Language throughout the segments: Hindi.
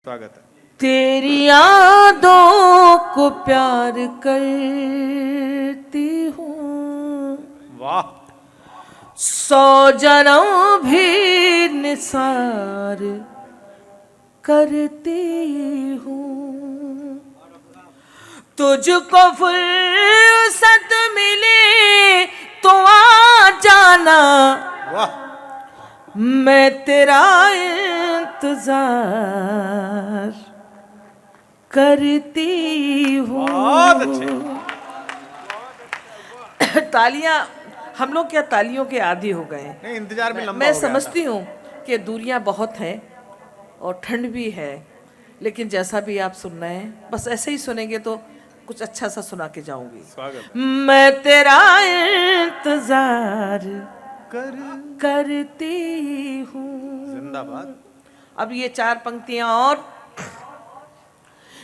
स्वागत है। तेरी यादों को प्यार करती हूँ, वाह। 100 जन्म भी निसार करती हूँ। तुझको फुर्सत मिले तो आ जाना, वाह। मैं तेरा इंतजार करती हूँ। बहुत अच्छे। तालियां, हम लोग क्या तालियों के आदी हो गए हैं। नहीं, इंतजार भी लंबा मैं हो गया समझती हूँ कि दूरियां बहुत हैं और ठंड भी है, लेकिन जैसा भी आप सुन रहे हैं बस ऐसे ही सुनेंगे तो कुछ अच्छा सा सुना के जाऊंगी। स्वागत। मैं तेरा इंतजार करती हूँ। जिंदाबाद। अब ये 4 पंक्तियां और।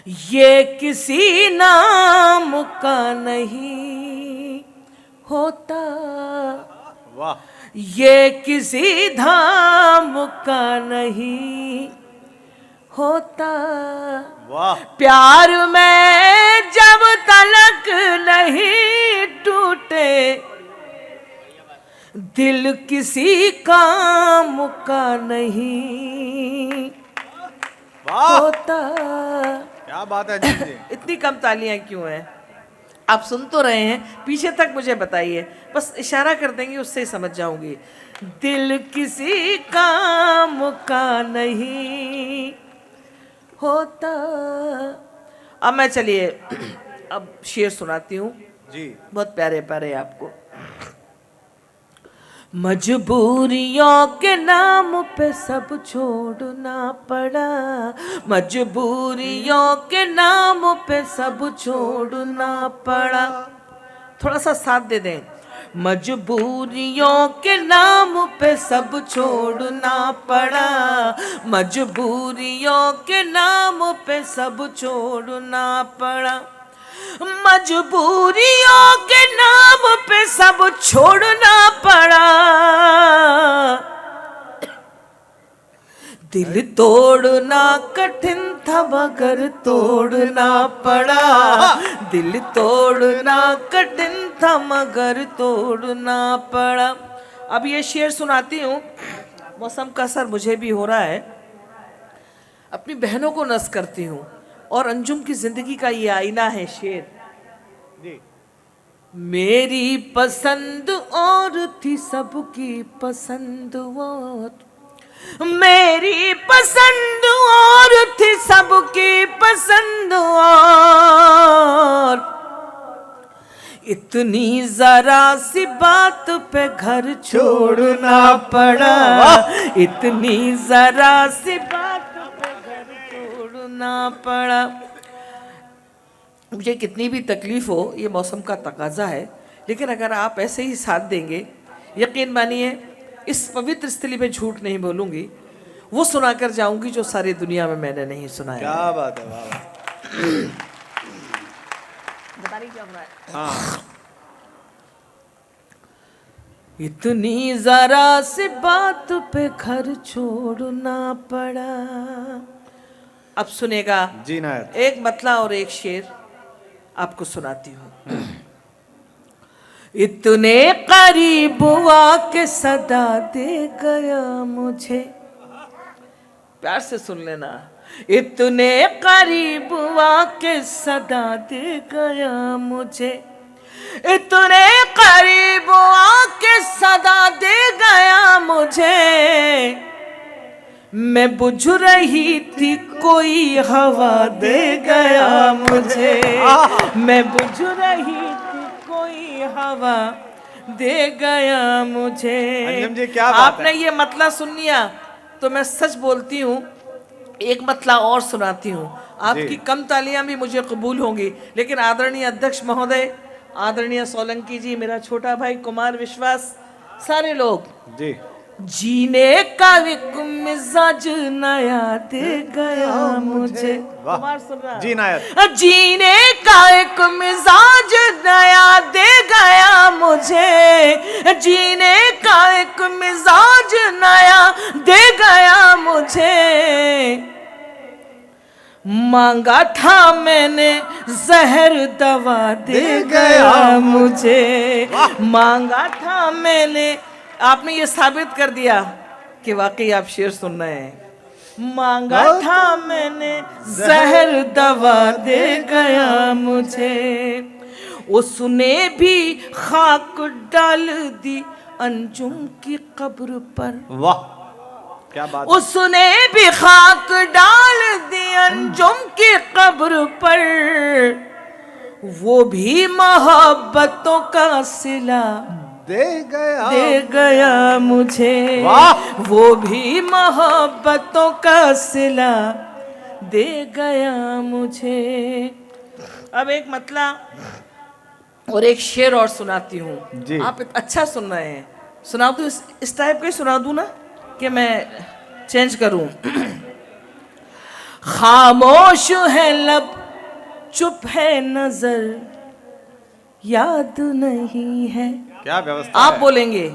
ये किसी नाम का नहीं होता, वाह। ये किसी धाम का नहीं होता, वाह। प्यार में जब तलक नहीं टूटे, दिल किसी काम का नहीं वाह। होता। क्या बात है जी जी। इतनी कम तालियां क्यों हैं? आप सुन तो रहे हैं, पीछे तक मुझे बताइए, बस इशारा कर देंगे उससे ही समझ जाऊंगी। दिल किसी काम का नहीं होता। अब मैं चलिए अब शेर सुनाती हूँ जी। बहुत प्यारे प्यारे आपको। मजबूरियों के नाम पे सब छोड़ना पड़ा, मजबूरियों के नाम पे सब छोड़ना पड़ा। थोड़ा सा साथ दे दें। मजबूरियों के नाम पे सब छोड़ना पड़ा, मजबूरियों के नाम पे सब छोड़ना पड़ा, मजबूरियों के नाम पे सब छोड़ना पड़ा, दिल तोड़ना कठिन था मगर तोड़ना पड़ा, दिल तोड़ना कठिन था मगर तोड़ना पड़ा। अब ये शेर सुनाती हूँ, मौसम का असर मुझे भी हो रहा है, अपनी बहनों को नस करती हूँ और अंजुम की जिंदगी का ये आईना है शेर। जी। मेरी पसंद और थी सबकी पसंद और, मेरी पसंद और थी सबकी पसंद और, इतनी जरा सी बात पे घर छोड़ना पड़ा, इतनी जरा सी बात पे घर छोड़ना पड़ा। मुझे कितनी भी तकलीफ हो, ये मौसम का तकाजा है, लेकिन अगर आप ऐसे ही साथ देंगे, यकीन मानिए इस पवित्र स्थली पे झूठ नहीं बोलूंगी, वो सुनाकर जाऊंगी जो सारी दुनिया में मैंने नहीं सुनाया। क्या बात है। वाह। बता रही क्या हो रहा है? हाँ। इतनी जरा सी बात पे घर छोड़ना पड़ा। अब सुनेगा जी नायर। एक मतला और एक शेर आपको सुनाती हूँ। इतने करीब आके सदा दे गया मुझे, प्यार से सुन लेना, इतने करीब आके सदा दे गया मुझे, इतने करीब आके सदा दे गया मुझे, मैं बुझ रही थी कोई हवा दे गया मुझे, मैं बुझ रही थी कोई हवा दे गया मुझे। अंजुम जी क्या बात आपने है? ये मतला सुन लिया तो मैं सच बोलती हूँ, एक मतला और सुनाती हूँ। आपकी कम तालियां भी मुझे कबूल होंगी, लेकिन आदरणीय अध्यक्ष महोदय, आदरणीय सोलंकी जी, मेरा छोटा भाई कुमार विश्वास, सारे लोग, जी। जीने का एक मिजाज नया दे गया मुझे। कुमार सुन रहा? जी नायर। जीने का एक मिजाज नया दे गया मुझे, जीने का एक मिजाज नया दे गया मुझे, मांगा था मैंने जहर दवा दे गया मुझे, मांगा था मैंने। आपने ये साबित कर दिया कि वाकई आप शेर सुन रहे हैं। मांगा था मैंने जहर दवा दे गया मुझे, उसने भी खाक डाल दी अंजुम की कब्र पर। वाह क्या बात। उसने भी खाक डाल दी अंजुम की कब्र पर, वो भी मोहब्बतों का सिला दे गया मुझे। वाह। वो भी मोहब्बतों का सिला दे गया मुझे। अब एक मतला और एक शेर और सुनाती हूँ। जी। आप अच्छा सुन रहे हैं, सुना दूँ इस टाइप का ही सुना दूँ ना कि मैं चेंज करूँ। खामोश है लब चुप है नजर, याद नहीं है। क्या व्यवस्था आप है। बोलेंगे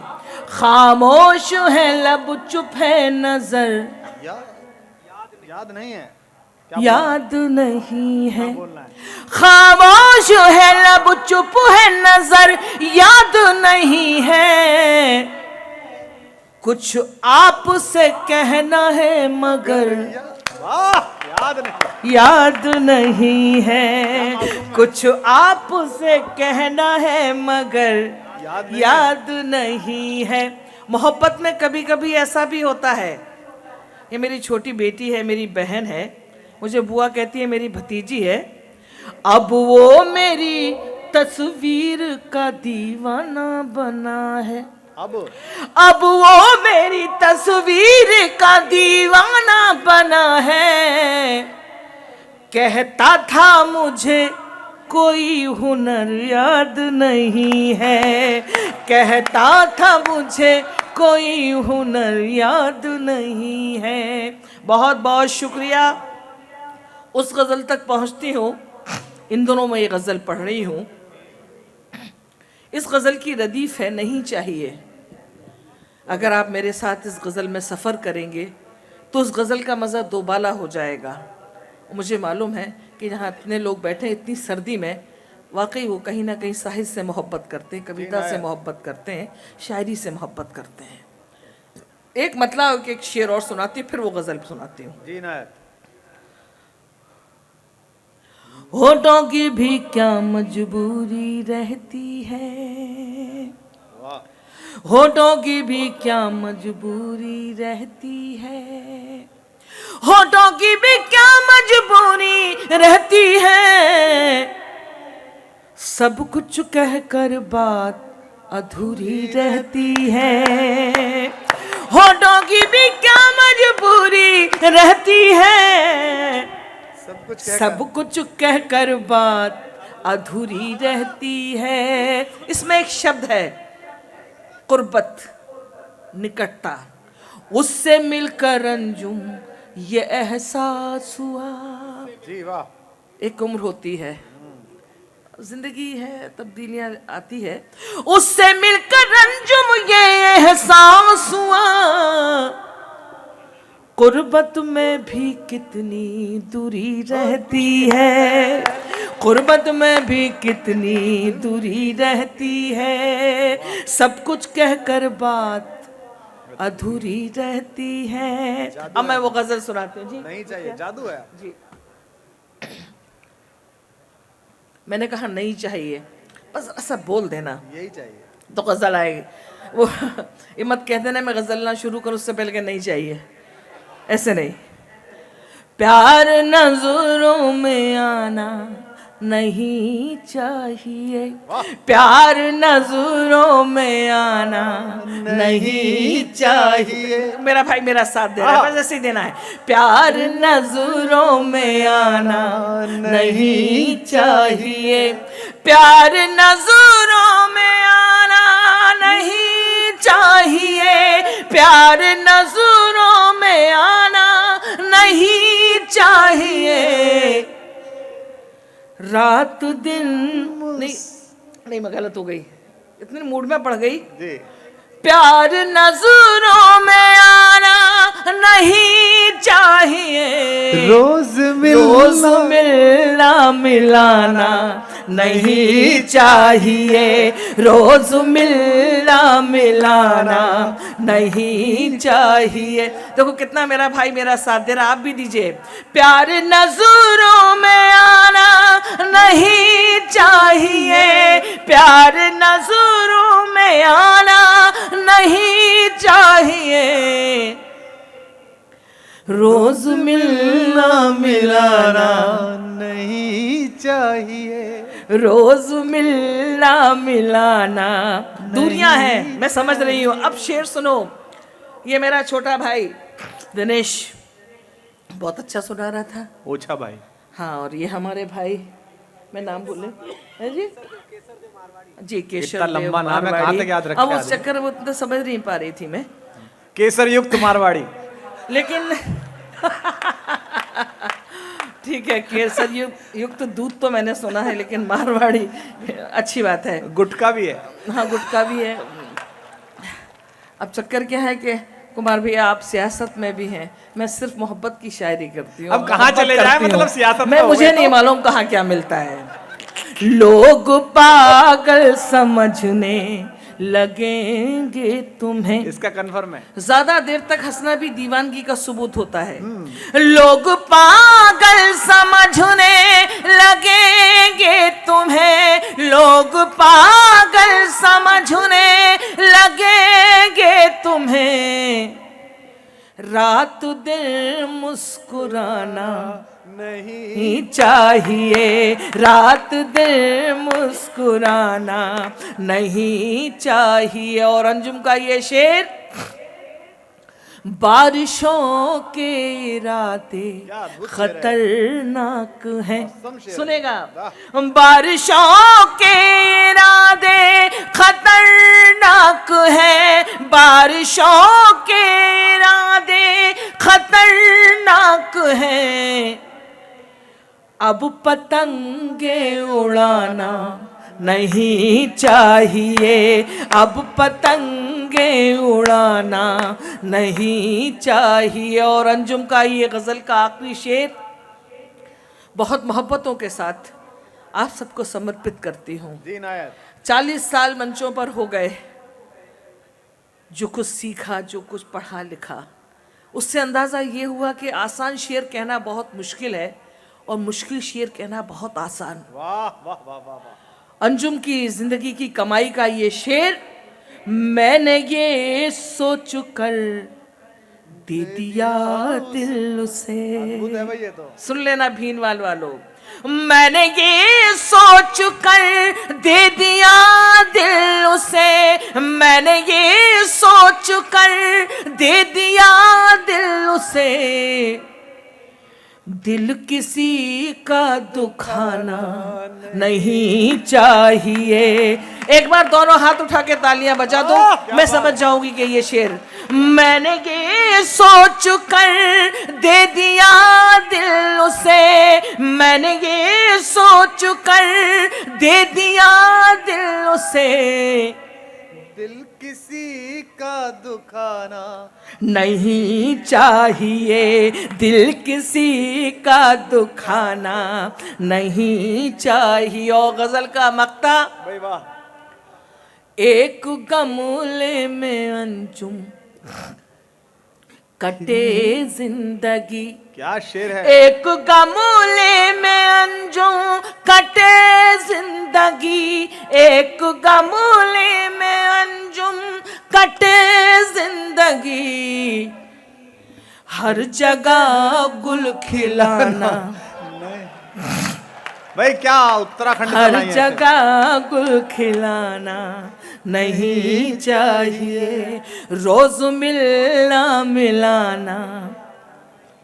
खामोश है लब चुप है नजर, याद नहीं है। याद नहीं है। बोलना है। खामोश है लब चुप है नजर, याद नहीं है। कुछ आपसे कहना है मगर वाह याद नहीं। याद नहीं है। कुछ आपसे कहना है मगर याद नहीं है। मोहब्बत में कभी कभी ऐसा भी होता है। ये मेरी छोटी बेटी है, मेरी बहन है, मुझे बुआ कहती है, मेरी भतीजी है। अब वो मेरी तस्वीर का दीवाना बना है। अब वो मेरी तस्वीर का दीवाना बना है। कहता था मुझे कोई हुनर याद नहीं है, कहता था मुझे कोई हुनर याद नहीं है। बहुत बहुत शुक्रिया। उस गज़ल तक पहुंचती हूँ, इन दोनों में ये गज़ल पढ़ रही हूँ। इस गज़ल की रदीफ है नहीं चाहिए। अगर आप मेरे साथ इस गज़ल में सफ़र करेंगे तो उस गज़ल का मज़ा दोबाला हो जाएगा। मुझे मालूम है कि यहाँ इतने लोग बैठे हैं इतनी सर्दी में, वाकई वो कहीं ना कहीं साहित्य से मोहब्बत करते हैं, कविता से मोहब्बत करते हैं, शायरी से मोहब्बत करते हैं। एक मतलब एक शेर और सुनाती हूँ, फिर वो गज़ल सुनाती हूँ। जी नायक। होठों की भी क्या मजबूरी रहती है, होठों की भी क्या मजबूरी रहती है, होठों की भी क्या मजबूरी रहती है। सब कुछ कहकर बात अधूरी रहती है। होठों की भी क्या मजबूरी रहती है। सब कुछ कहकर बात अधूरी रहती है। इसमें एक शब्द है कुर्बत, निकटता। उससे मिलकर अंजुम ये एहसास हुआ। जी वाह। एक उम्र होती है, जिंदगी है, तब्दीलियां आती है। उससे मिलकर अंजुम ये एहसास हुआ। कुर्बत में भी कितनी दूरी रहती है, कुर्बत में भी कितनी दूरी रहती है। सब कुछ कहकर बात अधूरी रहती है। अब मैं वो गजल सुनाती हूँ। जी नहीं चाहिए, जादू है जी। मैंने कहा नहीं चाहिए, बस ऐसा बोल देना, यही चाहिए तो गजल आएगी। वो ये मत कह देना मैं गजल ना शुरू करूँ उससे पहले कि नहीं चाहिए, ऐसे नहीं। प्यार नजरों में आना नहीं चाहिए, प्यार नजरों में आना नहीं चाहिए। मेरा भाई मेरा साथ दे रहा है, बस ऐसे ही देना है। प्यार नजरों में आना नहीं चाहिए, प्यार नजरों में आना नहीं चाहिए, प्यार नजरों में आना नहीं चाहिए। रात दिन नहीं मैं गलत हो गई, इतने मूड में पड़ गई। प्यार नजरों में आना नहीं चाहिए, रोज रोज मिलना मिलाना नहीं चाहिए, रोज मिलना मिलाना नहीं चाहिए। देखो कितना मेरा भाई मेरा साथ दे रहा, आप भी दीजिए। प्यार नजरों में आना नहीं चाहिए, प्यार नजरों में आना नहीं चाहिए, रोज मिलना मिलाना नहीं चाहिए, रोज मिलना मिलाना। दूरियां हैं, मैं समझ रही हूं। अब शेर सुनो, ये मेरा छोटा भाई दिनेश बहुत अच्छा सुना रहा था। ओछा भाई। हाँ, और ये हमारे भाई, मैं नाम बोले है जी केशर इतना लंबा नाम है, कहाँ तक याद रखे अब उस आदमी? चक्कर वो तो समझ नहीं पा रही थी मैं, केसर युक्त मारवाड़ी। लेकिन ठीक है, केसर युक्त दूध तो मैंने सुना है, लेकिन मारवाड़ी अच्छी बात है। गुटका भी है। हाँ, गुटका भी है। अब चक्कर क्या है कि कुमार भैया आप सियासत में भी हैं, मैं सिर्फ मोहब्बत की शायरी करती हूँ। अब कहाँ चले जाए, मतलब सियासत में मैं, हो मुझे गए नहीं तो? मालूम कहाँ क्या मिलता है। लोग पागल समझने लगेंगे तुम्हें, इसका कंफर्म है। ज्यादा देर तक हंसना भी दीवानगी का सबूत होता है। लोग पागल समझने लगेंगे तुम्हें, लोग पागल समझने लगेंगे तुम्हें, रात दिन मुस्कुराना नहीं चाहिए, रात दिन मुस्कुराना नहीं चाहिए। और अंजुम का ये शेर, बारिशों के इरादे खतरनाक हैं, सुनेगा। बारिशों के इरादे खतरनाक हैं, बारिशों के इरादे खतरनाक हैं, अब पतंगे उड़ाना नहीं चाहिए, अब पतंगे उड़ाना नहीं चाहिए। और अंजुम का ये गजल का आखिरी शेर बहुत मोहब्बतों के साथ आप सबको समर्पित करती हूँ। 40 साल मंचों पर हो गए, जो कुछ सीखा, जो कुछ पढ़ा लिखा, उससे अंदाज़ा ये हुआ कि आसान शेर कहना बहुत मुश्किल है और मुश्किल शेर कहना बहुत आसान। वाह वाह वाह वाह वाह। अंजुम की जिंदगी की कमाई का ये शेर, मैंने ये सोच कर दे दिया दिल उसे। अद्भुत है भाई ये तो। सुन लेना भीनवाल वालों, मैंने ये सोच कर दे दिया दिल उसे, मैंने ये सोच कर दे दिया दिल उसे, दिल किसी का दुखाना नहीं चाहिए। एक बार दोनों हाथ उठा के तालियां बजा दो, मैं समझ जाऊंगी कि ये शेर, मैंने ये सोच कर दे दिया दिल उसे, मैंने ये सोच कर दे दिया दिल उसे, दिल किसी का दुखाना नहीं चाहिए, दिल किसी का दुखाना नहीं चाहिए। और गजल का मक्ता, भाई वाह। एक गमले में अंजुम कटे जिंदगी, क्या शेर है। एक गमले में अंजुम कटे जिंदगी, एक गमले में अंजुम कटे जिंदगी, हर जगह गुल खिलाना भाई क्या उत्तराखंड का हर नहीं है। जगह गुल खिलाना नहीं चाहिए, रोज मिलना मिलाना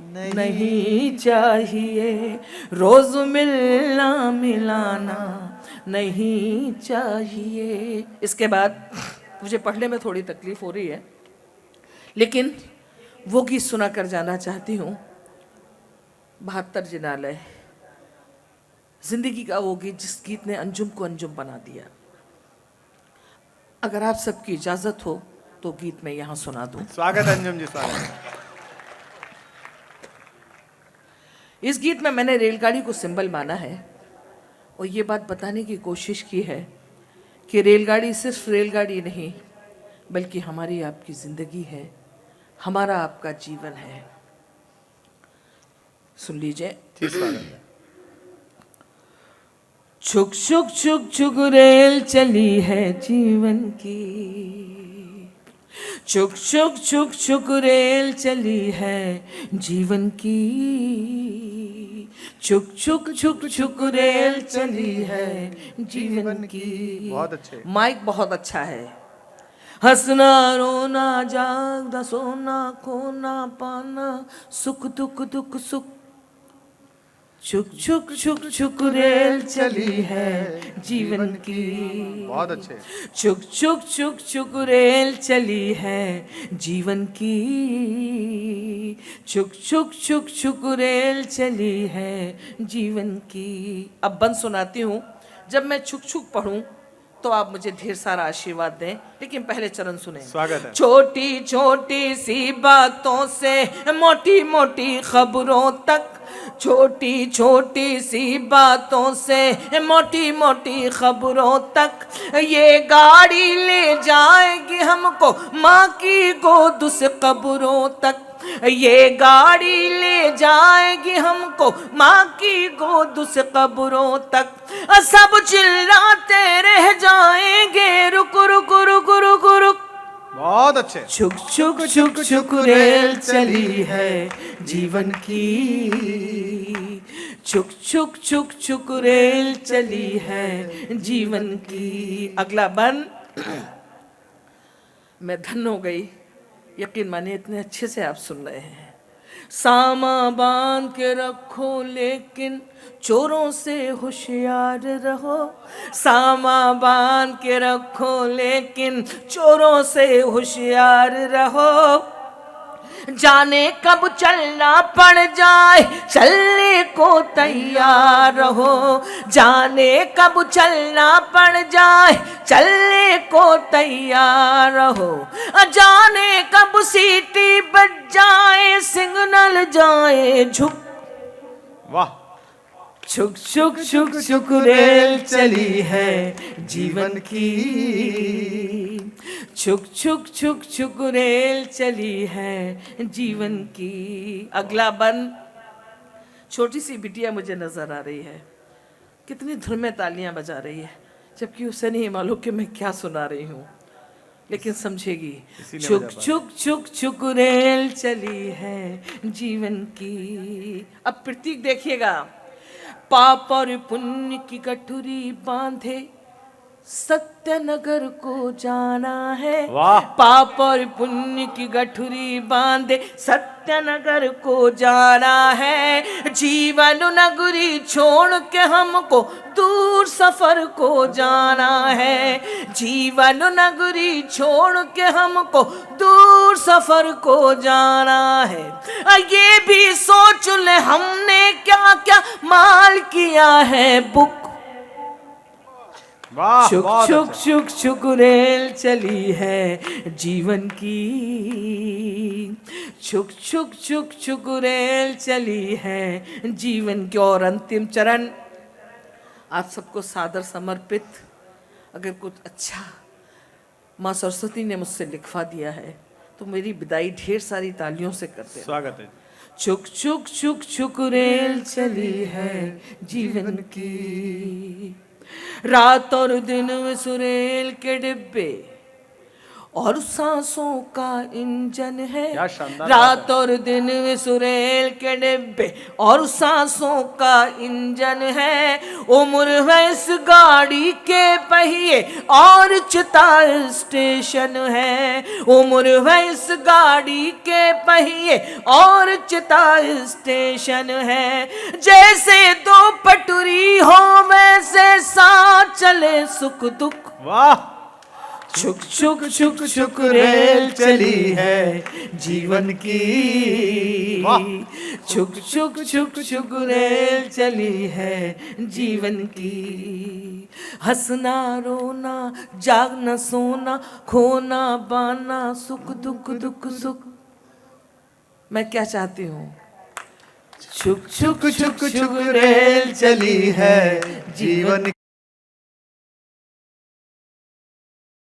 नहीं चाहिए, रोज मिलना मिलाना नहीं चाहिए। इसके बाद मुझे पढ़ने में थोड़ी तकलीफ हो रही है, लेकिन वो गीत सुना कर जाना चाहती हूँ। 72 जिनालय, जिंदगी का वो गीत जिस गीत ने अंजुम को अंजुम बना दिया। अगर आप सबकी इजाज़त हो तो गीत मैं यहाँ सुना दूं। स्वागत है अंजुम जी, स्वागत है। इस गीत में मैंने रेलगाड़ी को सिंबल माना है और ये बात बताने की कोशिश की है कि रेलगाड़ी सिर्फ रेलगाड़ी नहीं बल्कि हमारी आपकी जिंदगी है, हमारा आपका जीवन है। सुन लीजिए। जी, स्वागत है। छुक छुक छुक छुक रेल चली है जीवन की, छुक छुक छुक छुक रेल चली है जीवन की, छुक छुक छुक छुक रेल चली है जीवन की। बहुत अच्छे। माइक बहुत अच्छा है। हंसना रोना जागना सोना खोना पाना सुख दुख दुख सुख, छुक छुक छुक छुक रेल चली है जीवन की। बहुत अच्छे। छुक छुक छुक छुक रेल चली है जीवन की, छुक छुक छुक छुक रेल चली है जीवन की। अब बंद सुनाती हूँ। जब मैं छुक छुक पढ़ूं तो आप मुझे ढेर सारा आशीर्वाद दें, लेकिन पहले चरण सुने। स्वागत है। छोटी छोटी सी बातों से मोटी मोटी खबरों तक, छोटी छोटी सी बातों से मोटी मोटी खबरों तक, ये गाड़ी ले जाएगी हमको माँ की गोद से कब्रों तक, ये गाड़ी ले जाएगी हमको माँ की गोद से कब्रों तक। सब चिल्लाते रह जाएंगे रुक रुक रुक रुक रुक। बहुत अच्छे। छुक छुक छुक छुक रेल चली है जीवन की, छुक छुक छुक छुक रेल चली है जीवन की। अगला बन। मैं धन्य हो गई, यकीन माने इतने अच्छे से आप सुन रहे हैं। सामा बांध के रखो लेकिन चोरों से होशियार रहो, सामा बांध के रखो लेकिन चोरों से होशियार रहो, जाने कब चलना पड़ जाए चलने को तैयार रहो, जाने कब चलना पड़ जाए चलने को तैयार रहो, जाने कब सीटी बज जाए सिग्नल जाए झुक। वाह। छुक छुक छुक छुक रेल चली है जीवन की, छुक छुक छुक छुक रेल चली है जीवन की। अगला बन। छोटी सी बिटिया मुझे नजर आ रही है, कितनी धुन में तालियां बजा रही है, जबकि उसे नहीं मालूम कि मैं क्या सुना रही हूँ, लेकिन समझेगी। छुक छुक छुक छुक रेल चली है जीवन की। अब प्रतीक देखिएगा। पाप और पुण्य की गठुरी बांधे सत्यनगर को जाना है। वाह। पाप और पुण्य की गठुरी बांधे सत्यनगर को जाना है, जीवन नगरी छोड़ के हमको दूर सफर को जाना है, जीवन नगरी छोड़ के हमको दूर सफर को जाना है। ये भी सोच ले हमने क्या क्या माल किया है बुक। वाह। छुक बहुत छुक अच्छा। छुक छुक रेल चली है जीवन की, छुक छुक छुक छुक रेल चली है जीवन की। और अंतिम चरण आप सबको सादर समर्पित। अगर कुछ अच्छा माँ सरस्वती ने मुझसे लिखवा दिया है तो मेरी विदाई ढेर सारी तालियों से करते हैं। स्वागत है। छुक छुक छुक छुक रेल चली है जीवन की, रात और दिन में सुरेल के डिब्बे और सांसों का इंजन है। क्या शानदार रात और दिन में सुरेल के डिब्बे और सांसों का इंजन है। उम्र है इस गाड़ी के पहिए और चिता स्टेशन है। उम्र है इस गाड़ी के पहिए और चिता स्टेशन है। जैसे दो पटरी हो वैसे साथ चले सुख दुख। वाह। छुक छुक छुक छुक रेल चली है जीवन की, वाह। छुक छुक छुक छुक रेल चली है जीवन की। हंसना रोना जागना सोना खोना बाना सुख दुख दुख सुख। मैं क्या चाहती हूँ? छुक छुक छुक छुक रेल चली है जीवन